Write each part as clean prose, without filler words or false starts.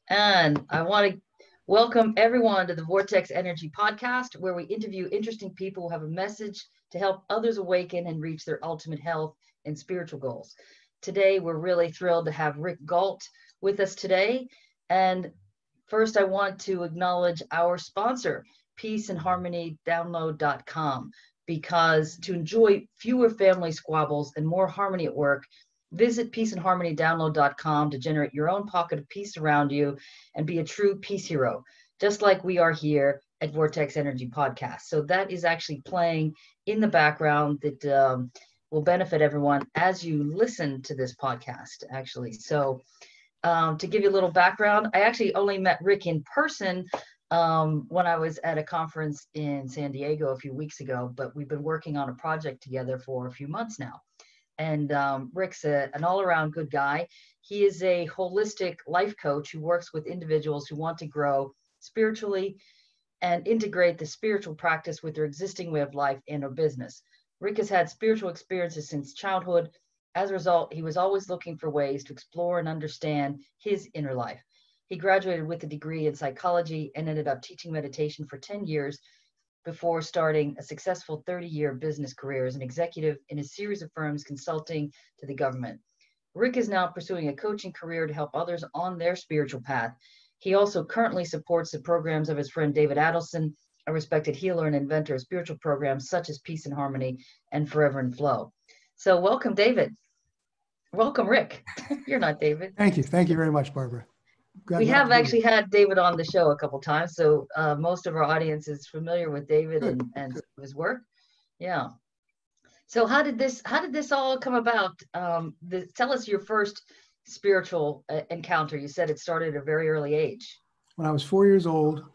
And I want to welcome everyone to the Vortex Energy Podcast, where we interview interesting people who have a message to help others awaken and reach their ultimate health and spiritual goals. Today, we're really thrilled to have Rick Gault with us today. And first, I want to acknowledge our sponsor, peaceandharmonydownload.com, because to enjoy fewer family squabbles and more harmony at work, visit peaceandharmonydownload.com to generate your own pocket of peace around you and be a true peace hero, just like we are here at Vortex Energy Podcast. So that is actually playing in the background that will benefit everyone as you listen to this podcast, actually. So to give you a little background, I actually only met Rick in person when I was at a conference in San Diego a few weeks ago, but we've been working on a project together for a few months now. And Rick's an all-around good guy. He is a holistic life coach who works with individuals who want to grow spiritually and integrate the spiritual practice with their existing way of life and or business. Rick has had spiritual experiences since childhood. As a result, he was always looking for ways to explore and understand his inner life. He graduated with a degree in psychology and ended up teaching meditation for 10 years before starting a successful 30-year business career as an executive in a series of firms consulting to the government. Rick is now pursuing a coaching career to help others on their spiritual path. He also currently supports the programs of his friend David Adelson, a respected healer and inventor of spiritual programs such as Peace and Harmony and Forever in Flow. So welcome, David. Welcome, Rick. You're not David. Thank you. Thank you very much, Barbara. We have actually had David on the show a couple times, so most of our audience is familiar with David and his work. Yeah. So how did this all come about? Tell us your first spiritual encounter. You said it started at a very early age. When I was 4 years old,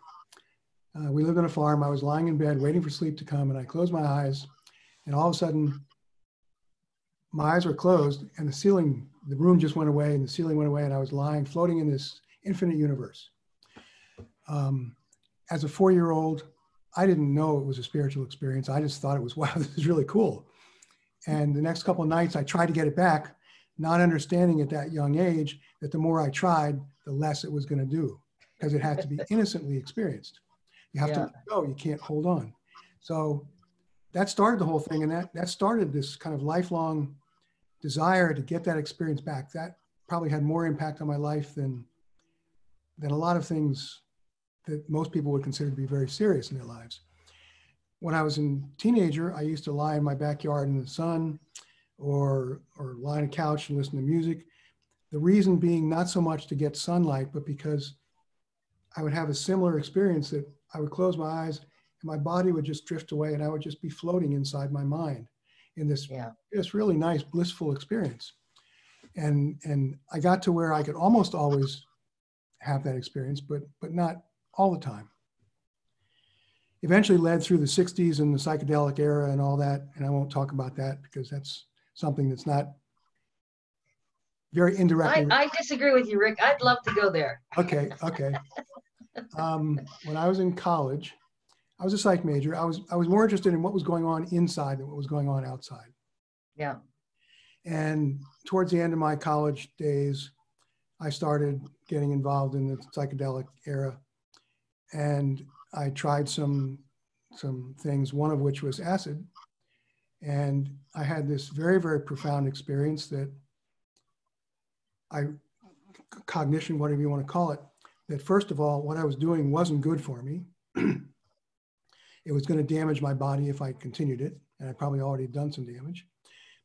we lived on a farm. I was lying in bed waiting for sleep to come, and I closed my eyes, and all of a sudden, my eyes were closed, and the room just went away, and the ceiling went away, and I was floating in this infinite universe. As a 4-year-old, I didn't know it was a spiritual experience. I just thought it was, wow, this is really cool. And the next couple of nights, I tried to get it back, not understanding at that young age that the more I tried, the less it was going to do, because it had to be innocently experienced. You have to let go. You can't hold on. So that started the whole thing, and that started this kind of lifelong desire to get that experience back. That probably had more impact on my life than a lot of things that most people would consider to be very serious in their lives. When I was a teenager, I used to lie in my backyard in the sun or lie on a couch and listen to music. The reason being not so much to get sunlight, but because I would have a similar experience that I would close my eyes and my body would just drift away and I would just be floating inside my mind in this really nice, blissful experience. And I got to where I could almost always have that experience, but not all the time. Eventually led through the 60s and the psychedelic era and all that, and I won't talk about that because that's something that's not very indirectly. I disagree with you, Rick. I'd love to go there. Okay. When I was in college, I was a psych major. I was more interested in what was going on inside than what was going on outside. Yeah. And towards the end of my college days, I started getting involved in the psychedelic era, and I tried some things, one of which was acid. And I had this very, very profound experience that cognition, whatever you want to call it, that first of all, what I was doing wasn't good for me. It was going to damage my body if I continued it, and I probably already done some damage.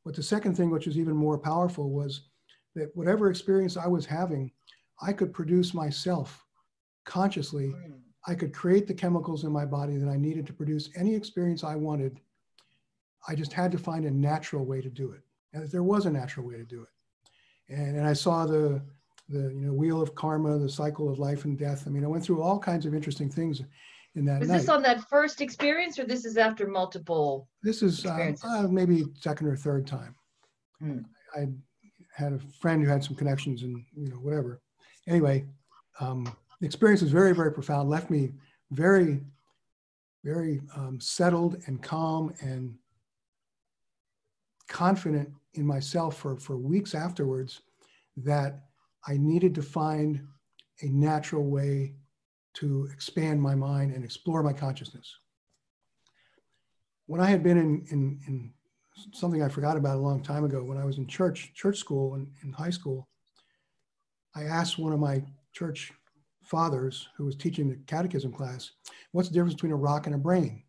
But the second thing, which was even more powerful, was that whatever experience I was having, I could produce myself consciously. I could create the chemicals in my body that I needed to produce any experience I wanted. I just had to find a natural way to do it. And there was a natural way to do it. And I saw the wheel of karma, the cycle of life and death. I mean, I went through all kinds of interesting things in that night. Was this on that first experience, or this is after multiple? This is maybe second or third time. I had a friend who had some connections and whatever. Anyway, the experience was very, very profound. Left me very, very settled and calm and confident in myself for weeks afterwards that I needed to find a natural way to expand my mind and explore my consciousness. When I had been in something I forgot about a long time ago, when I was in church school in high school, I asked one of my church fathers who was teaching the catechism class, what's the difference between a rock and a brain?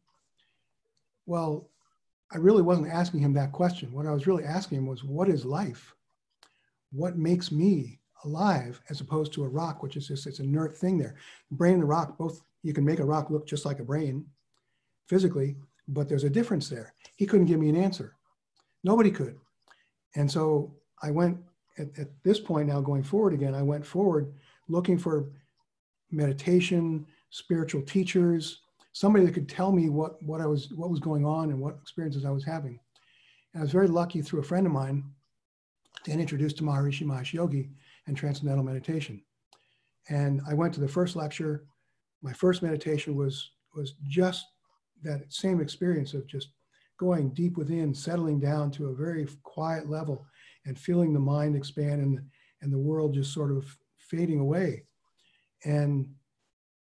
Well, I really wasn't asking him that question. What I was really asking him was, what is life? What makes me alive, as opposed to a rock, which is just this inert thing there. The brain and the rock, both, you can make a rock look just like a brain physically, but there's a difference there. He couldn't give me an answer. Nobody could. And so I went, at this point now going forward again, I went forward looking for meditation, spiritual teachers, somebody that could tell me what was going on and what experiences I was having. And I was very lucky through a friend of mine to get introduced to Maharishi Mahesh Yogi and Transcendental Meditation. And I went to the first lecture. My first meditation was just that same experience of just going deep within, settling down to a very quiet level and feeling the mind expand and the world just sort of fading away. And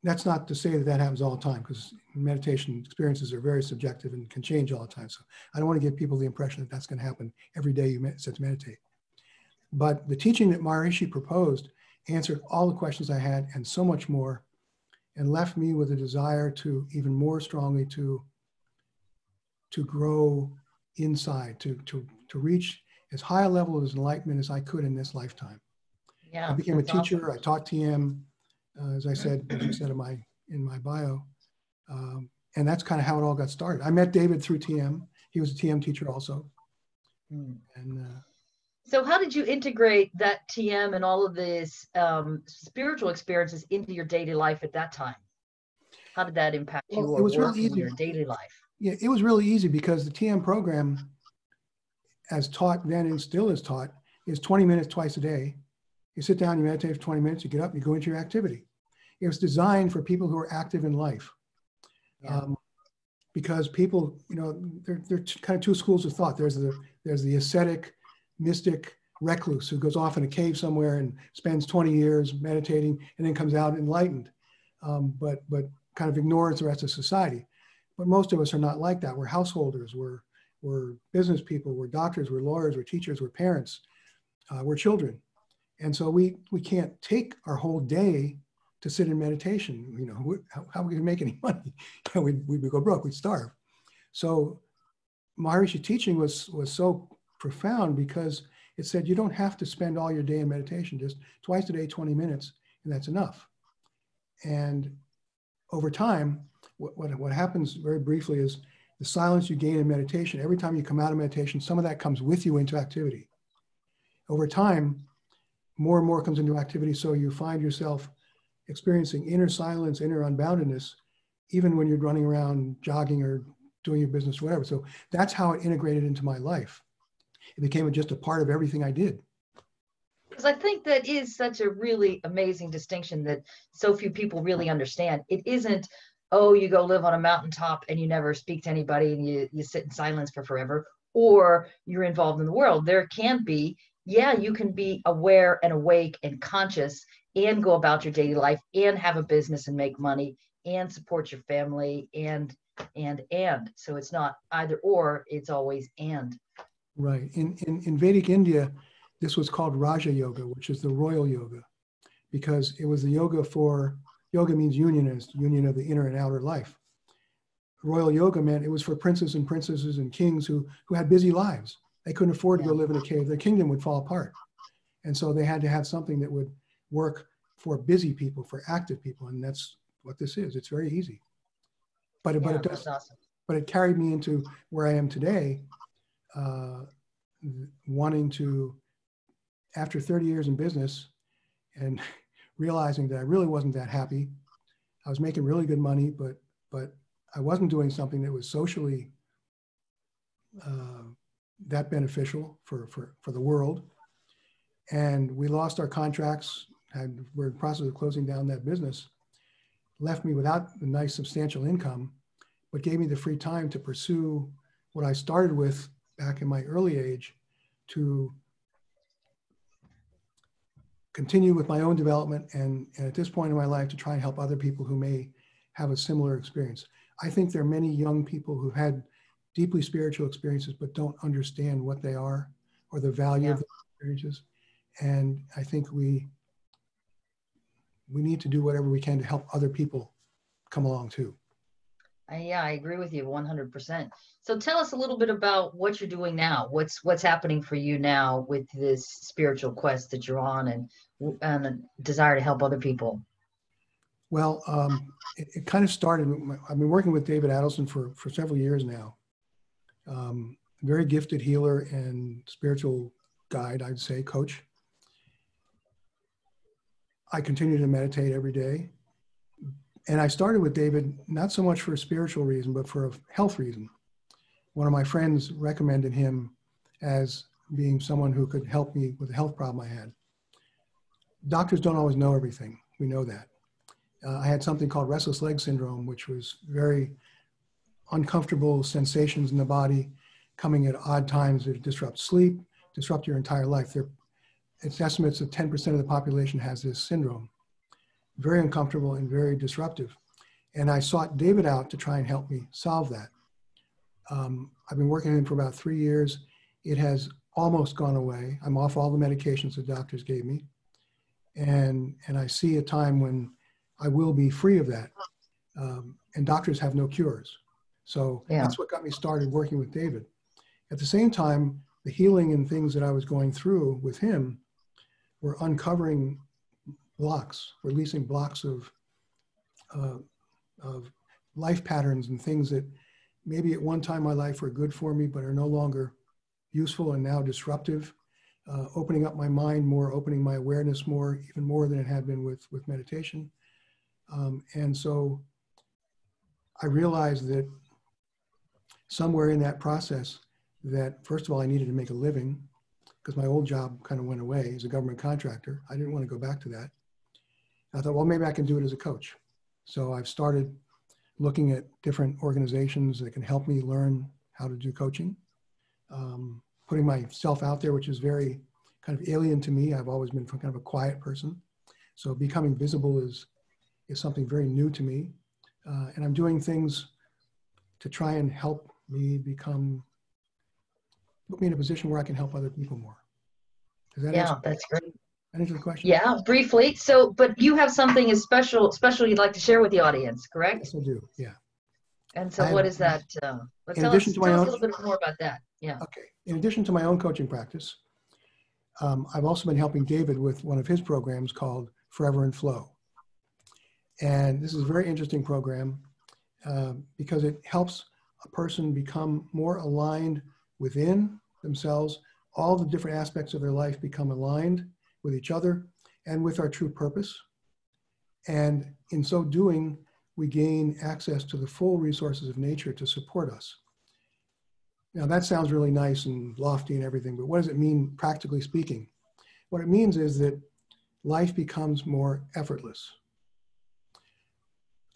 that's not to say that that happens all the time, because meditation experiences are very subjective and can change all the time. So I don't want to give people the impression that that's going to happen every day you sit to meditate. But the teaching that Maharishi proposed answered all the questions I had and so much more, and left me with a desire to even more strongly to grow inside, to reach as high a level of enlightenment as I could in this lifetime. Yeah, I became a teacher. awesome. I taught TM, as you said in my bio, and that's kind of how it all got started. I met David through TM. He was a TM teacher also. And so how did you integrate that TM and all of this spiritual experiences into your daily life at that time? How did that impact your work and your daily life? Yeah, it was really easy because the TM program, as taught then and still is taught, is 20 minutes twice a day. You sit down, you meditate for 20 minutes, you get up, you go into your activity. It was designed for people who are active in life. Yeah. Because people, there are kind of two schools of thought. There's the ascetic, mystic recluse who goes off in a cave somewhere and spends 20 years meditating and then comes out enlightened, but kind of ignores the rest of society. But most of us are not like that. We're householders, we're business people, we're doctors, we're lawyers, we're teachers, we're parents, we're children. And so we can't take our whole day to sit in meditation. How are we gonna make any money? We'd go broke, we'd starve. So Maharishi teaching was so profound because it said you don't have to spend all your day in meditation, just twice a day, 20 minutes, and that's enough. And over time, what happens very briefly is the silence you gain in meditation, every time you come out of meditation, some of that comes with you into activity. Over time, more and more comes into activity, so you find yourself experiencing inner silence, inner unboundedness, even when you're running around jogging or doing your business or whatever. So that's how it integrated into my life. It became just a part of everything I did. Because I think that is such a really amazing distinction that so few people really understand. It isn't, oh, you go live on a mountaintop and you never speak to anybody and you sit in silence for forever, or you're involved in the world. There can be, you can be aware and awake and conscious and go about your daily life and have a business and make money and support your family and. So it's not either or, it's always and. Right. In Vedic India, this was called Raja Yoga, which is the royal yoga, because it was the yoga means union of the inner and outer life. Royal yoga meant it was for princes and princesses and kings who had busy lives. They couldn't afford to go live in a cave. Their kingdom would fall apart. And so they had to have something that would work for busy people, for active people. And that's what this is. It's very easy. But it does. Awesome. But it carried me into where I am today, wanting to, after 30 years in business and realizing that I really wasn't that happy. I was making really good money, but I wasn't doing something that was socially that beneficial for the world. And we lost our contracts, and we're in the process of closing down that business. Left me without a nice substantial income, but gave me the free time to pursue what I started with back in my early age, to continue with my own development and at this point in my life to try and help other people who may have a similar experience. I think there are many young people who've had deeply spiritual experiences but don't understand what they are or the value of the experiences. And I think we need to do whatever we can to help other people come along too. Yeah, I agree with you 100%. So tell us a little bit about what you're doing now. What's happening for you now with this spiritual quest that you're on and a desire to help other people? Well, it kind of started, I've been working with David Adelson for several years now. Very gifted healer and spiritual guide, I'd say, coach. I continue to meditate every day. And I started with David, not so much for a spiritual reason, but for a health reason. One of my friends recommended him as being someone who could help me with a health problem I had. Doctors don't always know everything. We know that. I had something called restless leg syndrome, which was very uncomfortable sensations in the body coming at odd times that disrupt sleep, disrupt your entire life. It's estimates that 10% of the population has this syndrome. Very uncomfortable and very disruptive. And I sought David out to try and help me solve that. I've been working with him for about 3 years. It has almost gone away. I'm off all the medications the doctors gave me. And I see a time when I will be free of that. And doctors have no cures. So that's what got me started working with David. At the same time, the healing and things that I was going through with him were uncovering blocks, releasing blocks of life patterns and things that maybe at one time in my life were good for me, but are no longer useful and now disruptive, opening up my mind more, opening my awareness more, even more than it had been with meditation. And so I realized that somewhere in that process that, first of all, I needed to make a living because my old job kind of went away as a government contractor. I didn't want to go back to that. I thought, well, maybe I can do it as a coach. So I've started looking at different organizations that can help me learn how to do coaching, putting myself out there, which is very kind of alien to me. I've always been kind of a quiet person. So becoming visible is something very new to me. And I'm doing things to try and help me put me in a position where I can help other people more. Does that answer? That's great. Answer the question? Yeah, briefly. So, but you have something as special you'd like to share with the audience, correct? Yes, I do. Yeah. And so, what is that? Tell us a little bit more about that. Yeah. Okay. In addition to my own coaching practice, I've also been helping David with one of his programs called Forever in Flow. And this is a very interesting program because it helps a person become more aligned within themselves. All the different aspects of their life become aligned with each other and with our true purpose. And in so doing, we gain access to the full resources of nature to support us. Now that sounds really nice and lofty and everything, but what does it mean practically speaking? What it means is that life becomes more effortless.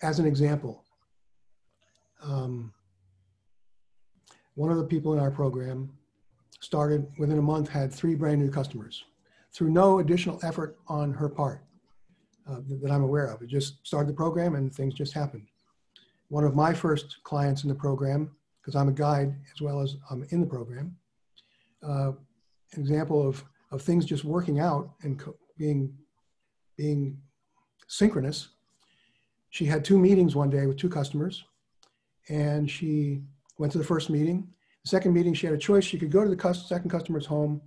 As an example, one of the people in our program started within a month, had 3 brand new customers through no additional effort on her part that I'm aware of. It just started the program and things just happened. One of my first clients in the program, because I'm a guide as well as I'm in the program, an example of things just working out and being synchronous. She had 2 meetings one day with 2 customers, and she went to the first meeting. The second meeting, she had a choice. She could go to the second customer's home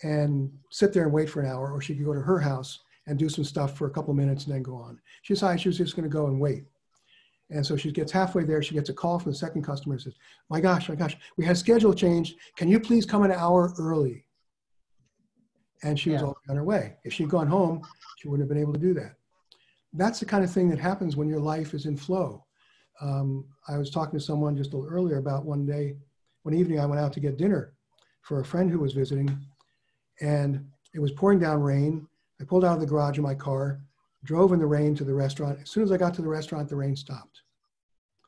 and sit there and wait for an hour, or she could go to her house and do some stuff for a couple of minutes and then go on. She decided she was just going to go and wait. And so she gets halfway there. She gets a call from the second customer and says, my gosh, we had a schedule change. Can you please come an hour early? And she was already on her way. If she'd gone home, she wouldn't have been able to do that. That's the kind of thing that happens when your life is in flow. I was talking to someone just a little earlier about one evening I went out to get dinner for a friend who was visiting, and it was pouring down rain. I pulled out of the garage in my car, drove in the rain to the restaurant. As soon as I got to the restaurant, the rain stopped.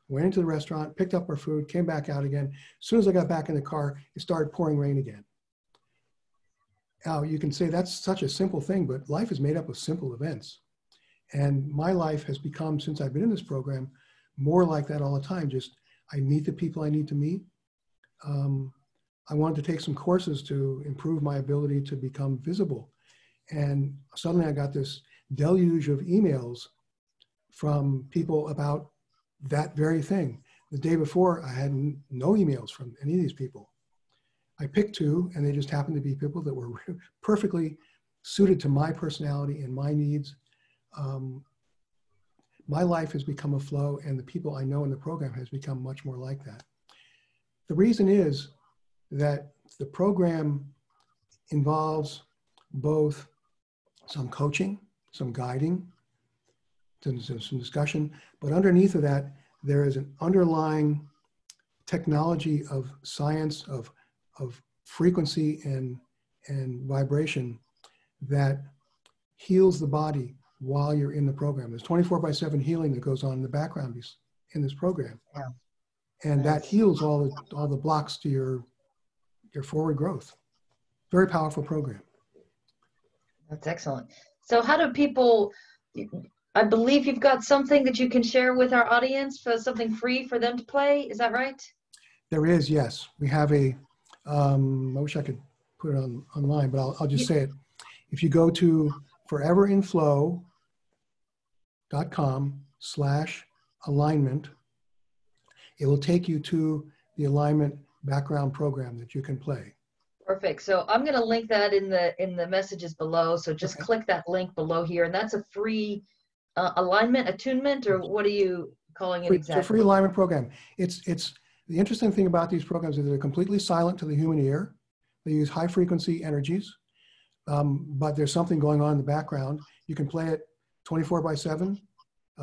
Went into the restaurant, picked up our food, came back out again. As soon as I got back in the car, it started pouring rain again. Now, you can say that's such a simple thing, but life is made up of simple events. And my life has become, since I've been in this program, more like that all the time. Just I meet the people I need to meet. I wanted to take some courses to improve my ability to become visible. And suddenly I got this deluge of emails from people about that very thing. The day before, I had no emails from any of these people. I picked two, and they just happened to be people that were perfectly suited to my personality and my needs. My life has become a flow, and the people I know in the program has become much more like that. The reason is that the program involves both some coaching, some guiding, some discussion, but underneath of that, there is an underlying technology of science, of frequency and vibration that heals the body while you're in the program. There's 24/7 healing that goes on in the background in this program. Yeah. And that heals all the blocks to your forward growth. Very powerful program. That's excellent. So how do people, I believe you've got something that you can share with our audience, for something free for them to play. Is that right? There is, yes. We have I wish I could put it online, but I'll just say it. If you go to foreverinflow.com/alignment, it will take you to the alignment background program that you can play. Perfect. So I'm going to link that in the messages below. So just click that link below here, and that's a free alignment, attunement, or what are you calling it exactly? It's a free alignment program. It's the interesting thing about these programs is they're completely silent to the human ear. They use high frequency energies, but there's something going on in the background. You can play it 24/7.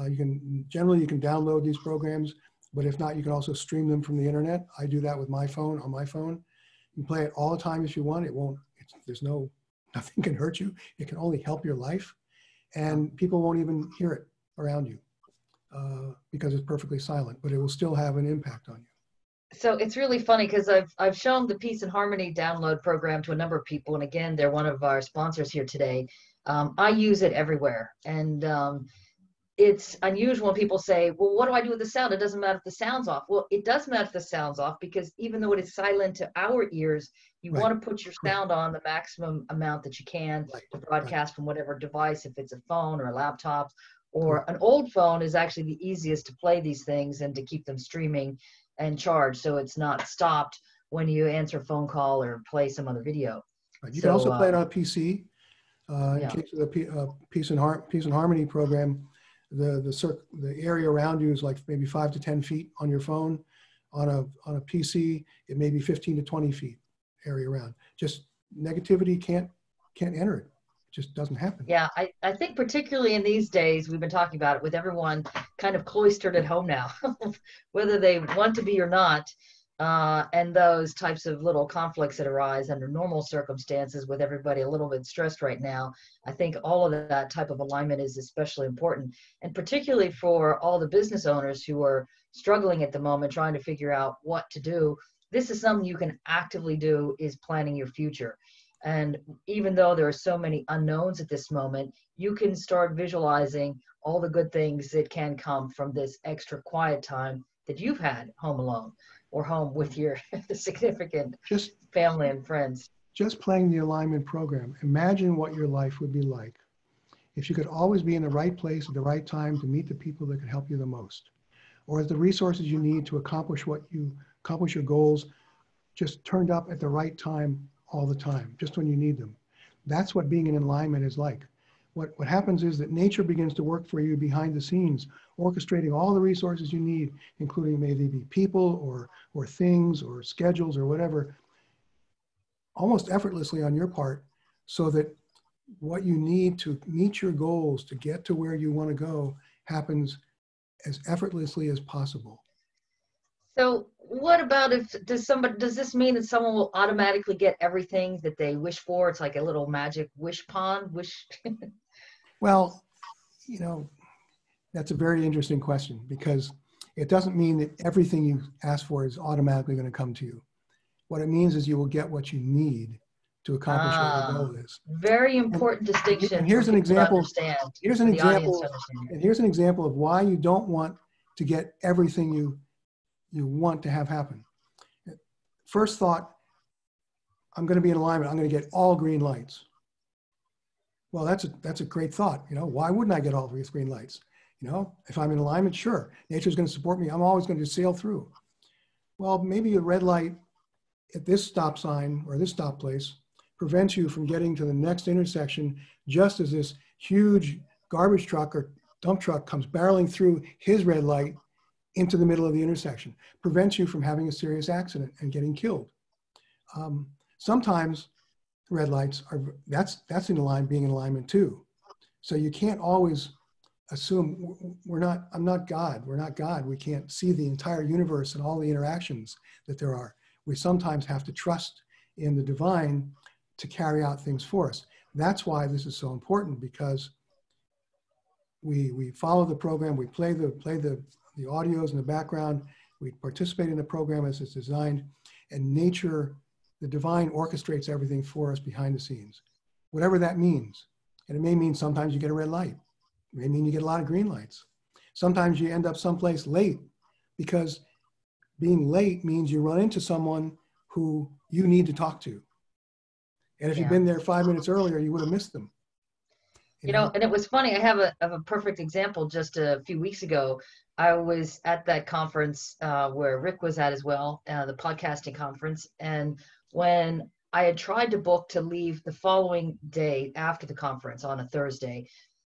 You can download these programs, but if not, you can also stream them from the internet. I do that with my phone, on my phone. You can play it all the time if you want. Nothing can hurt you. It can only help your life. And people won't even hear it around you because it's perfectly silent, but it will still have an impact on you. So it's really funny because I've shown the Peace and Harmony download program to a number of people. And again, they're one of our sponsors here today. I use it everywhere. And it's unusual when people say, well, what do I do with the sound? It doesn't matter if the sound's off. Well, it does matter if the sound's off, because even though it is silent to our ears, you want to put your sound on the maximum amount that you can to broadcast from whatever device, if it's a phone or a laptop or an old phone is actually the easiest to play these things and to keep them streaming and charged, so it's not stopped when you answer a phone call or play some other video. You can also play it on a PC. In case of the Peace and Harmony program, the area around you is like maybe 5 to 10 feet on your phone. On a PC, it may be 15 to 20 feet area around. Just negativity can't enter it. It just doesn't happen. Yeah, I think particularly in these days, we've been talking about it with everyone kind of cloistered at home now, whether they want to be or not. And those types of little conflicts that arise under normal circumstances with everybody a little bit stressed right now. I think all of that type of alignment is especially important, and particularly for all the business owners who are struggling at the moment, trying to figure out what to do. This is something you can actively do, is planning your future. And even though there are so many unknowns at this moment, you can start visualizing all the good things that can come from this extra quiet time that you've had home alone or home with your significant family and friends. Just playing the alignment program. Imagine what your life would be like if you could always be in the right place at the right time to meet the people that could help you the most, or the resources you need to accomplish your goals just turned up at the right time all the time, just when you need them. That's what being in alignment is like. What happens is that nature begins to work for you behind the scenes, orchestrating all the resources you need, including maybe people or things or schedules or whatever, almost effortlessly on your part, so that what you need to meet your goals, to get to where you want to go, happens as effortlessly as possible. So what about does this mean that someone will automatically get everything that they wish for? It's like a little magic wish pond, Well, that's a very interesting question, because it doesn't mean that everything you ask for is automatically going to come to you. What it means is you will get what you need to accomplish what your goal is. Very important distinction And for here's an people to example. understand, Here's for an the audience example. to understand. And here's an example of why you don't want to get everything you want to have happen. First thought, I'm going to be in alignment. I'm going to get all green lights. Well, that's a great thought. You know, why wouldn't I get all these green lights? You know, if I'm in alignment, sure, nature's going to support me. I'm always going to sail through. Well, maybe a red light at this stop sign or this stop place prevents you from getting to the next intersection just as this huge garbage truck or dump truck comes barreling through his red light into the middle of the intersection, prevents you from having a serious accident and getting killed. Sometimes red lights are, that's being in alignment too. So you can't always assume I'm not God. We're not God. We can't see the entire universe and all the interactions that there are. We sometimes have to trust in the divine to carry out things for us. That's why this is so important, because we follow the program, we play the audios in the background, we participate in the program as it's designed, and nature, the divine, orchestrates everything for us behind the scenes, whatever that means. And it may mean sometimes you get a red light. It may mean you get a lot of green lights. Sometimes you end up someplace late, because being late means you run into someone who you need to talk to. And if you'd been there 5 minutes earlier, you would have missed them. You know, and it was funny. I have a perfect example. Just a few weeks ago, I was at that conference where Rick was at as well, the podcasting conference. And when I had tried to book to leave the following day after the conference on a Thursday,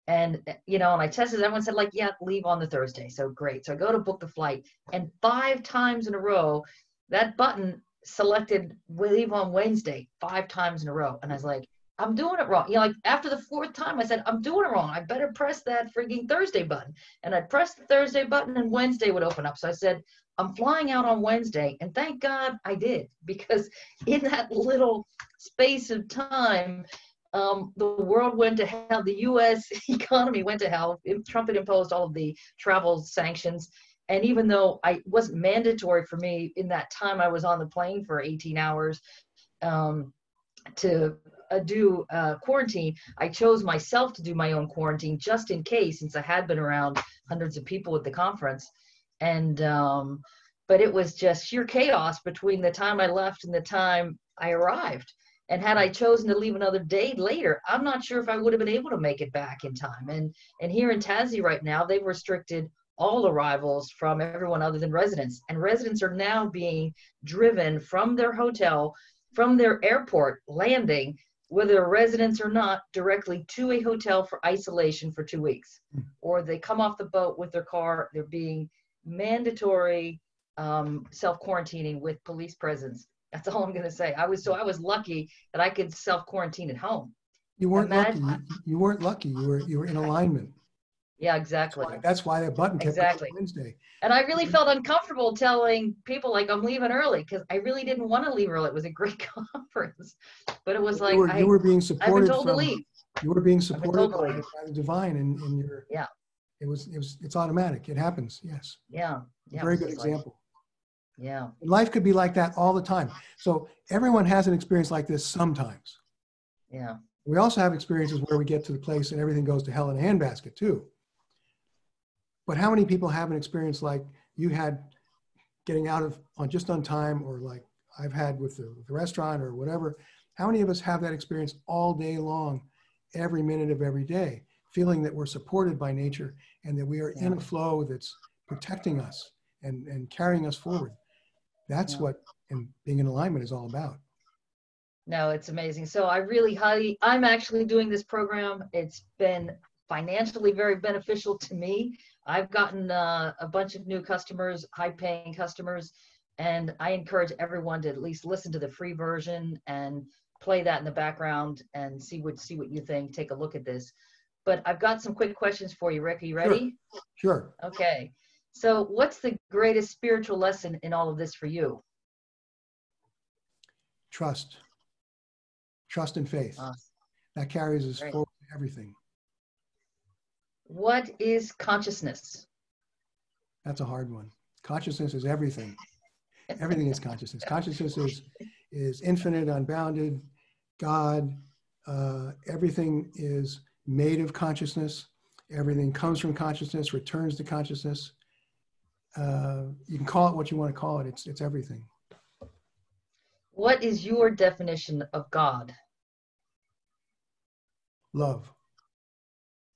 and, you know, and I tested, everyone said like, yeah, leave on the Thursday. So great. So I go to book the flight, and 5 times in a row, that button selected leave on Wednesday 5 times in a row. And I was like, I'm doing it wrong. You know, like after the 4th time, I said, I'm doing it wrong. I better press that freaking Thursday button. And I'd press the Thursday button and Wednesday would open up. So I said, I'm flying out on Wednesday. And thank God I did, because in that little space of time, the world went to hell. The U.S. economy went to hell. Trump had imposed all of the travel sanctions. And even though it wasn't mandatory for me in that time, I was on the plane for 18 hours to do quarantine. I chose myself to do my own quarantine just in case, since I had been around hundreds of people at the conference. And but it was just sheer chaos between the time I left and the time I arrived. And had I chosen to leave another day later, I'm not sure if I would have been able to make it back in time. And here in Tassie right now, they've restricted all arrivals from everyone other than residents. And residents are now being driven from their hotel, from their airport landing, whether they're residents or not, directly to a hotel for isolation for 2 weeks. Or they come off the boat with their car, they're being mandatory self-quarantining with police presence. That's all I'm going to say. I was lucky that I could self-quarantine at home. You weren't lucky. You weren't lucky. You were in alignment. Yeah, exactly. That's why that button kept exactly going Wednesday. And I really felt uncomfortable telling people like I'm leaving early, because I really didn't want to leave early. It was a great conference, but it was like you were being supported. I've been told to leave. You were being supported by the divine, and your it's automatic. It happens. Yes. Yeah. Very good example. Yeah. And life could be like that all the time. So everyone has an experience like this sometimes. Yeah. We also have experiences where we get to the place and everything goes to hell in a handbasket too. But how many people have an experience like you had, getting out just on time, or like I've had with the restaurant or whatever? How many of us have that experience all day long, every minute of every day, feeling that we're supported by nature and that we are in a flow that's protecting us and carrying us forward? That's what being in alignment is all about. No, it's amazing. So I'm actually doing this program. It's been financially very beneficial to me. I've gotten a bunch of new customers, high-paying customers, and I encourage everyone to at least listen to the free version and play that in the background and see what you think. Take a look at this. But I've got some quick questions for you, Rick. Are you ready? Sure. Okay. So what's the greatest spiritual lesson in all of this for you? Trust and faith. That carries us forward to everything. What is consciousness? That's a hard one. Consciousness is everything. Everything is consciousness. Consciousness is infinite, unbounded. God, everything is made of consciousness. Everything comes from consciousness, returns to consciousness. You can call it what you want to call it. It's everything. What is your definition of God? Love.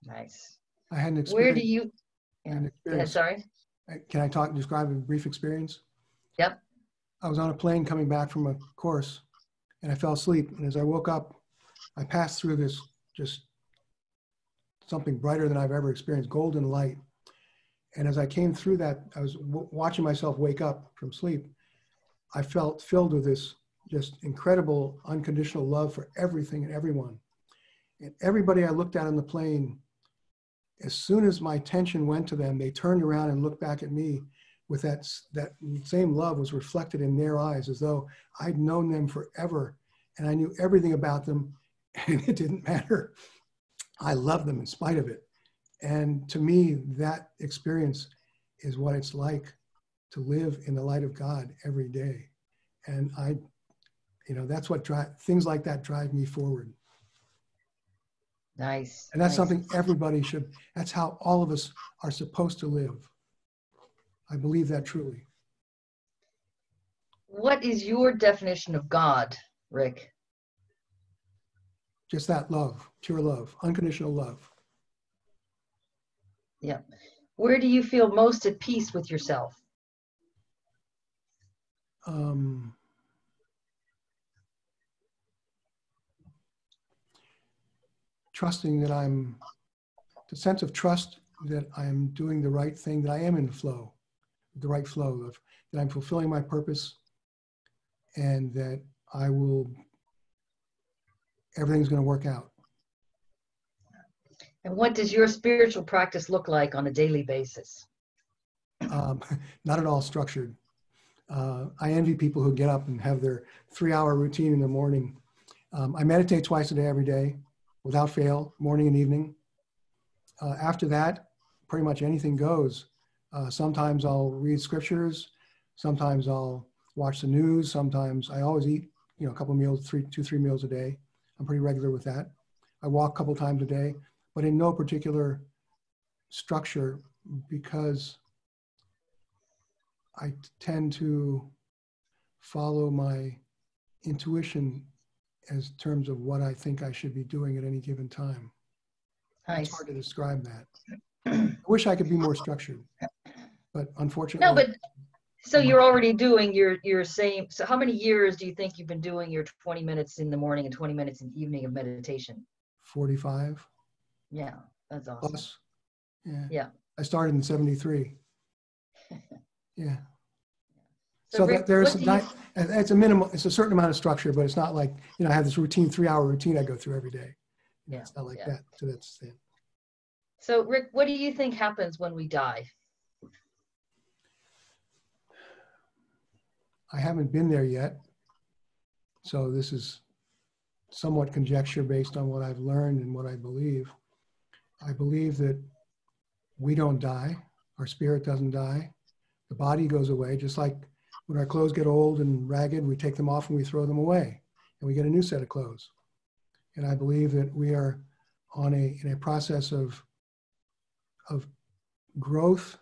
Nice. I had an Where do experience. you, yeah, go ahead, sorry. Can I describe a brief experience? Yep. I was on a plane coming back from a course and I fell asleep. And as I woke up, I passed through this just something brighter than I've ever experienced, golden light. And as I came through that, I was watching myself wake up from sleep. I felt filled with this just incredible, unconditional love for everything and everyone. And everybody I looked at on the plane, as soon as my attention went to them, they turned around and looked back at me with that same love was reflected in their eyes, as though I'd known them forever and I knew everything about them and it didn't matter. I loved them in spite of it. And to me, that experience is what it's like to live in the light of God every day. And that's what things like that drive me forward. Nice. And that's nice. something everybody should, that's how all of us are supposed to live. I believe that truly. What is your definition of God, Rick? Just that love, pure love, unconditional love. Yeah. Where do you feel most at peace with yourself? Trusting that the sense of trust that I'm doing the right thing, that I am in the flow, the right flow of, that I'm fulfilling my purpose and that everything's going to work out. And what does your spiritual practice look like on a daily basis? Not at all structured. I envy people who get up and have their 3-hour routine in the morning. I meditate twice a day, every day, without fail, morning and evening. After that, pretty much anything goes. Sometimes I'll read scriptures. Sometimes I'll watch the news. Sometimes I always eat, a couple meals, 2-3 meals a day. I'm pretty regular with that. I walk a couple times a day, but in no particular structure because I tend to follow my intuition as terms of what I think I should be doing at any given time. Nice. It's hard to describe that. I wish I could be more structured, but unfortunately. No, but so you're already doing your same. So how many years do you think you've been doing your 20 minutes in the morning and 20 minutes in the evening of meditation? 45. Yeah, that's awesome. Plus. Yeah. Yeah. I started in 73. Yeah. So Rick, it's a minimal, it's a certain amount of structure, but it's not like, I have this routine, 3-hour routine I go through every day. Yeah. It's not like that. So that's it. So Rick, what do you think happens when we die? I haven't been there yet. So this is somewhat conjecture based on what I've learned and what I believe. I believe that we don't die. Our spirit doesn't die. The body goes away, just like when our clothes get old and ragged, we take them off and we throw them away and we get a new set of clothes. And I believe that we are in a process of growth.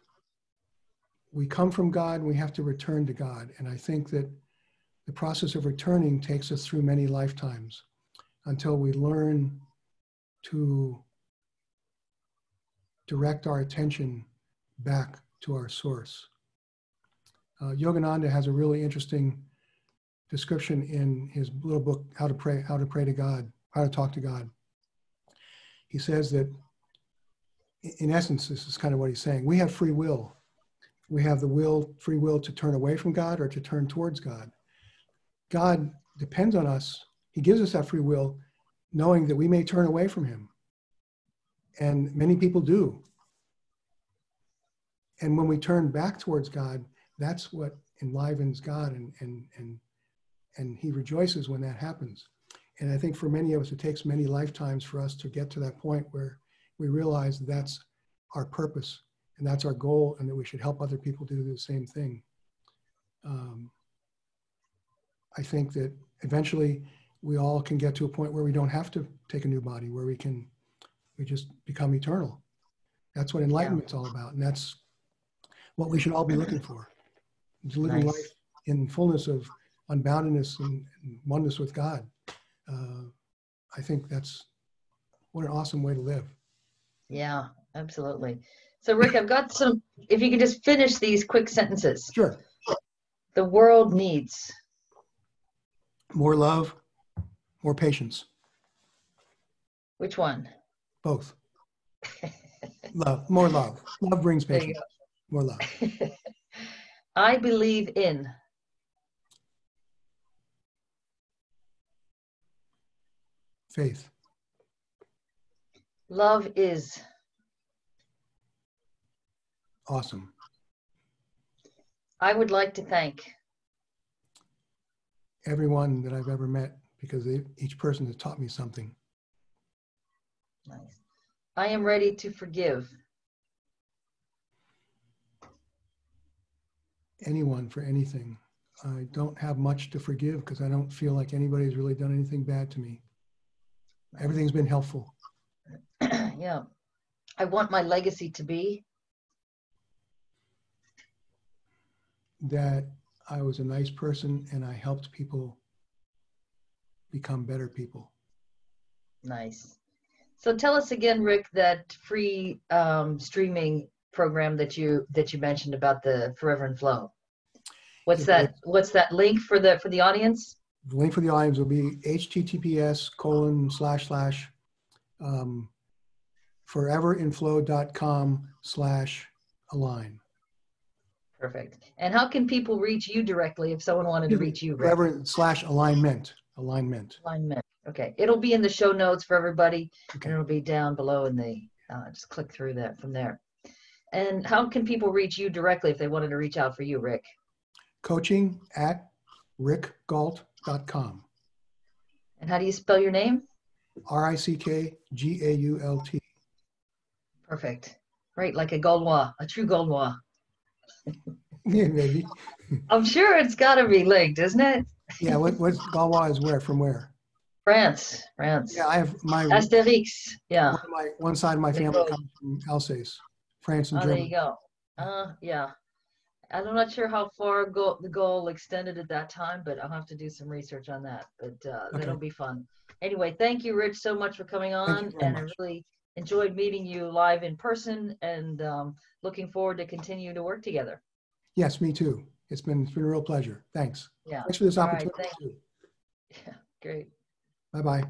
We come from God and we have to return to God. And I think that the process of returning takes us through many lifetimes until we learn to direct our attention back to our source. Yogananda has a really interesting description in his little book, How to Pray to God, How to Talk to God. He says that, in essence, this is kind of what he's saying. We have free will. We have the free will to turn away from God or to turn towards God. God depends on us. He gives us that free will, knowing that we may turn away from him. And many people do. And when we turn back towards God, that's what enlivens God, and he rejoices when that happens. And I think for many of us, it takes many lifetimes for us to get to that point where we realize that's our purpose and that's our goal, and that we should help other people do the same thing. I think that eventually we all can get to a point where we don't have to take a new body, where we just become eternal. That's what enlightenment's all about. And that's what we should all be looking for. Just living Nice. life in fullness of unboundedness and oneness with God. I think that's what an awesome way to live. Yeah, absolutely. So Rick, I've got some, if you could just finish these quick sentences. Sure. The world needs More love, more patience. which one? Both. Love, more love. Love brings There you patience. More love. go. I believe in Faith. love is Awesome. I would like to thank Everyone that I've ever met, because each person has taught me something. nice. I am ready to forgive Anyone for anything. I don't have much to forgive because I don't feel like anybody's really done anything bad to me. Everything's been helpful. yeah. I want my legacy to be That I was a nice person and I helped people become better people. nice. So tell us again, Rick, that free streaming program that you mentioned about the Forever and Flow. What's that? What's that link for the audience? The link for the audience will be https://foreverinflow.com/align. Perfect. And how can people reach you directly if someone wanted to reach you, Rick? Forever/alignment. Alignment. Alignment. Okay. It'll be in the show notes for everybody, Okay. and it'll be down below in the, just click through that from there. And how can people reach you directly if they wanted to reach out for you, Rick? coaching@rickgault.com. And how do you spell your name? RICKGAULT. Perfect. Right, like a Gaulois, a true Gaulois. Yeah, maybe. I'm sure it's got to be linked, isn't it? Yeah, what's Gaulois is where? From where? France. Yeah, I have Astérix. Yeah. one side of my The family Gault. comes from Alsace, France and Oh, there Germany. you go. Yeah. I'm not sure how far the goal extended at that time, but I'll have to do some research on that. But that'll be fun. Anyway, thank you, Rich, so much for coming on. And I really enjoyed meeting you live in person, and looking forward to continue to work together. Yes, me too. It's been a real pleasure. Thanks. Yeah. Thanks for this All opportunity right, too. Yeah, great. Bye-bye.